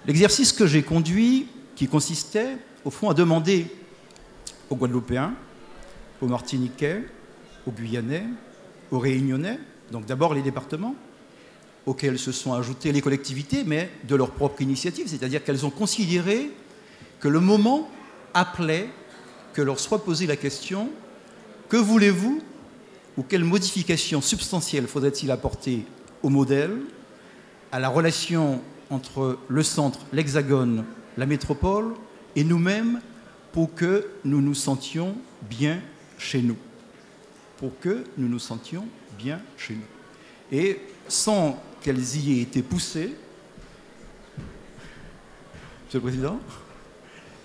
L'exercice que j'ai conduit, qui consistait, au fond, à demander aux Guadeloupéens, aux Martiniquais, aux Guyanais, aux Réunionnais, donc d'abord les départements, auxquels se sont ajoutées les collectivités, mais de leur propre initiative, c'est-à-dire qu'elles ont considéré que le moment appelait que leur soit posée la question « Que voulez-vous ou quelles modifications substantielles faudrait-il apporter au modèle, à la relation entre le centre, l'hexagone, la métropole et nous-mêmes pour que nous nous sentions bien chez nous ?» Pour que nous nous sentions bien chez nous. Et sans qu'elles y aient été poussées, Monsieur le Président,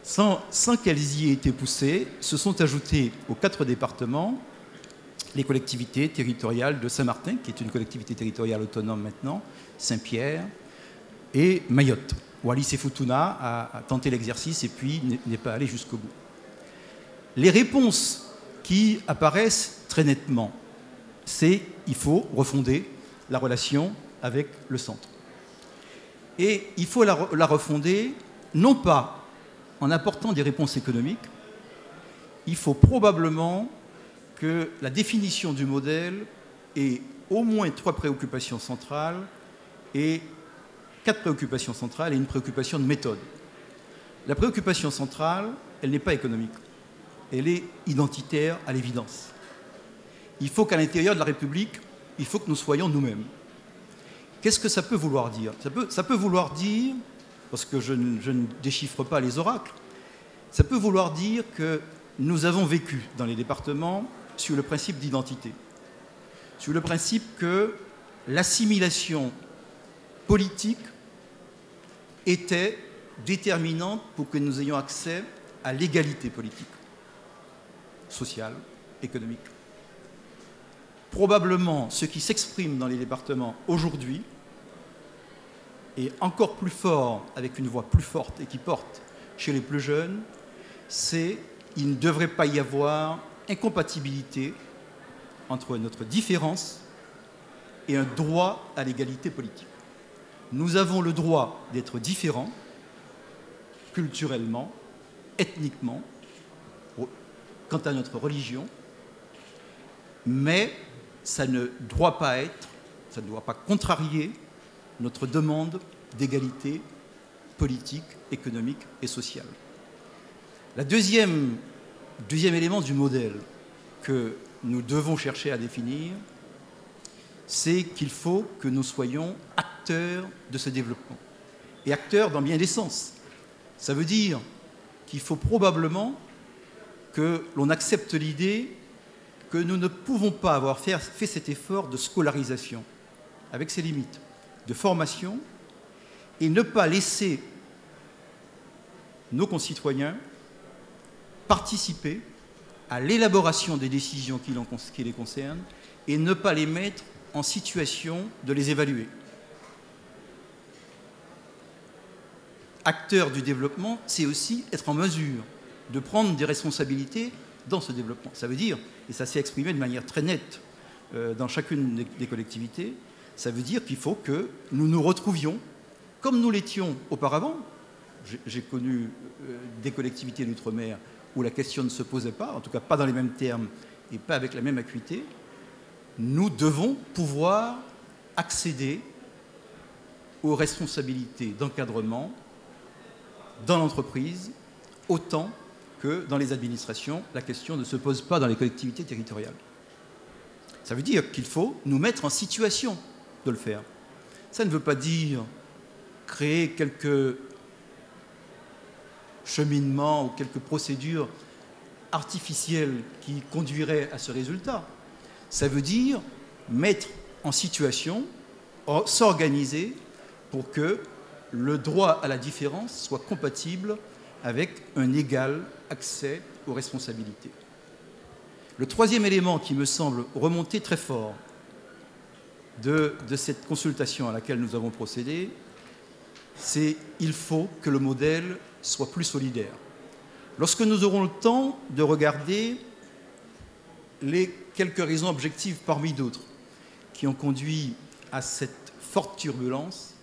sans qu'elles y aient été poussées, se sont ajoutés aux 4 départements les collectivités territoriales de Saint-Martin, qui est une collectivité territoriale autonome maintenant, Saint-Pierre et Mayotte. Wallis et Futuna a tenté l'exercice et puis n'est pas allé jusqu'au bout. Les réponses qui apparaissent très nettement, c'est qu'il faut refonder la relation avec le centre. Et il faut la refonder non pas en apportant des réponses économiques, il faut probablement que la définition du modèle ait au moins 3 préoccupations centrales et 4 préoccupations centrales et une préoccupation de méthode. La préoccupation centrale, elle n'est pas économique, elle est identitaire à l'évidence. Il faut qu'à l'intérieur de la République, il faut que nous soyons nous-mêmes. Qu'est-ce que ça peut vouloir dire ? Ça peut vouloir dire, parce que je ne déchiffre pas les oracles, ça peut vouloir dire que nous avons vécu dans les départements sur le principe d'identité, sur le principe que l'assimilation politique était déterminante pour que nous ayons accès à l'égalité politique, sociale, économique. Probablement, ce qui s'exprime dans les départements aujourd'hui, et encore plus fort, avec une voix plus forte et qui porte chez les plus jeunes, c'est qu'il ne devrait pas y avoir incompatibilité entre notre différence et un droit à l'égalité politique. Nous avons le droit d'être différents, culturellement, ethniquement, quant à notre religion, mais ça ne doit pas être, ça ne doit pas contrarier notre demande d'égalité politique, économique et sociale. Le deuxième élément du modèle que nous devons chercher à définir, c'est qu'il faut que nous soyons acteurs de ce développement. Et acteurs dans bien des sens. Ça veut dire qu'il faut probablement que l'on accepte l'idée que nous ne pouvons pas avoir fait cet effort de scolarisation, avec ses limites, de formation, et ne pas laisser nos concitoyens participer à l'élaboration des décisions qui les concernent et ne pas les mettre en situation de les évaluer. Acteur du développement, c'est aussi être en mesure de prendre des responsabilités dans ce développement. Ça veut dire, et ça s'est exprimé de manière très nette dans chacune des collectivités, ça veut dire qu'il faut que nous nous retrouvions comme nous l'étions auparavant. J'ai connu des collectivités d'outre-mer où la question ne se posait pas, en tout cas pas dans les mêmes termes et pas avec la même acuité. Nous devons pouvoir accéder aux responsabilités d'encadrement dans l'entreprise autant que dans les administrations. La question ne se pose pas dans les collectivités territoriales. Ça veut dire qu'il faut nous mettre en situation de le faire. Ça ne veut pas dire créer quelques cheminements ou quelques procédures artificielles qui conduiraient à ce résultat. Ça veut dire mettre en situation, s'organiser pour que le droit à la différence soit compatible avec un égal accès aux responsabilités. Le troisième élément qui me semble remonter très fort de cette consultation à laquelle nous avons procédé, c'est qu'il faut que le modèle soit plus solidaire. Lorsque nous aurons le temps de regarder les quelques raisons objectives parmi d'autres qui ont conduit à cette forte turbulence,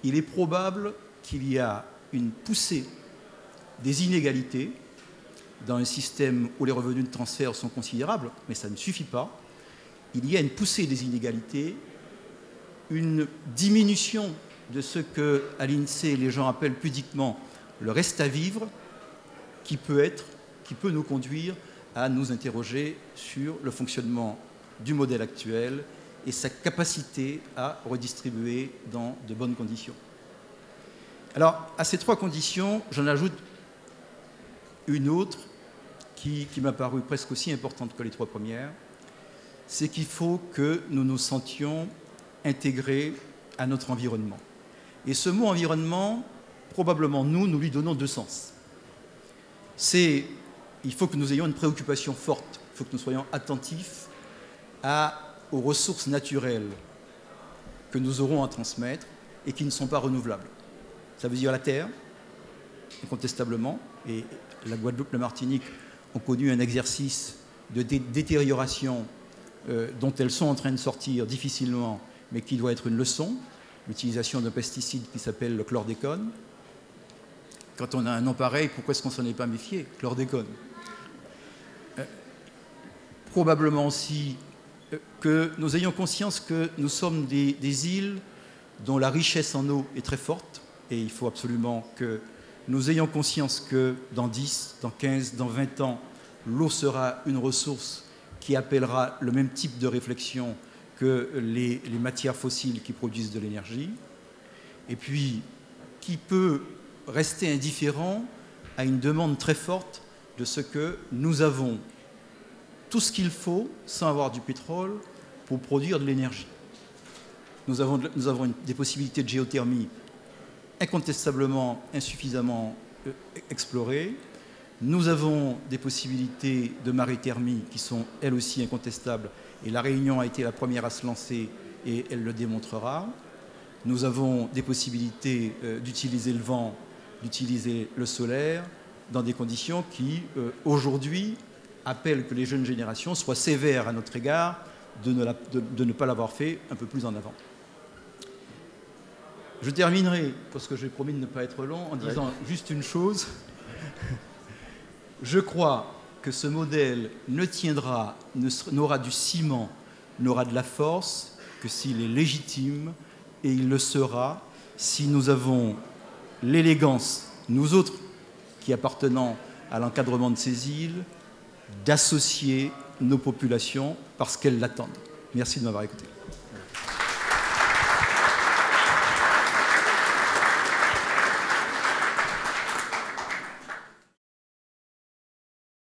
il est probable qu'il y a une poussée des inégalités dans un système où les revenus de transfert sont considérables, mais ça ne suffit pas. Il y a une poussée des inégalités, une diminution de ce qu'à l'INSEE les gens appellent pudiquement le reste à vivre, qui peut nous conduire à nous interroger sur le fonctionnement du modèle actuel et sa capacité à redistribuer dans de bonnes conditions. Alors, à ces trois conditions, j'en ajoute une autre qui m'a paru presque aussi importante que les trois premières, c'est qu'il faut que nous nous sentions intégrés à notre environnement. Et ce mot environnement, probablement nous lui donnons deux sens. Il faut que nous ayons une préoccupation forte, il faut que nous soyons attentifs aux ressources naturelles que nous aurons à transmettre et qui ne sont pas renouvelables. Ça veut dire la terre, incontestablement, et la Guadeloupe, la Martinique ont connu un exercice de détérioration dont elles sont en train de sortir difficilement, mais qui doit être une leçon, l'utilisation d'un pesticide qui s'appelle le chlordécone. Quand on a un nom pareil, pourquoi est-ce qu'on ne s'en est pas méfié? Chlordécone. Probablement aussi que nous ayons conscience que nous sommes des îles dont la richesse en eau est très forte, et il faut absolument que nous ayons conscience que dans 10, dans 15, dans 20 ans, l'eau sera une ressource qui appellera le même type de réflexion que les matières fossiles qui produisent de l'énergie, et puis qui peut rester indifférent à une demande très forte de ce que nous avons tout ce qu'il faut sans avoir du pétrole pour produire de l'énergie. Nous avons des possibilités de géothermie incontestablement insuffisamment explorées. Nous avons des possibilités de maréthermie qui sont elles aussi incontestables, et la Réunion a été la première à se lancer et elle le démontrera. Nous avons des possibilités d'utiliser le vent, d'utiliser le solaire dans des conditions qui, aujourd'hui, appellent que les jeunes générations soient sévères à notre égard de ne pas l'avoir fait un peu plus en avant. Je terminerai, parce que j'ai promis de ne pas être long, en disant juste une chose. Je crois que ce modèle ne tiendra, n'aura du ciment, n'aura de la force que s'il est légitime, et il le sera si nous avons l'élégance, nous autres qui appartenons à l'encadrement de ces îles, d'associer nos populations parce qu'elles l'attendent. Merci de m'avoir écouté.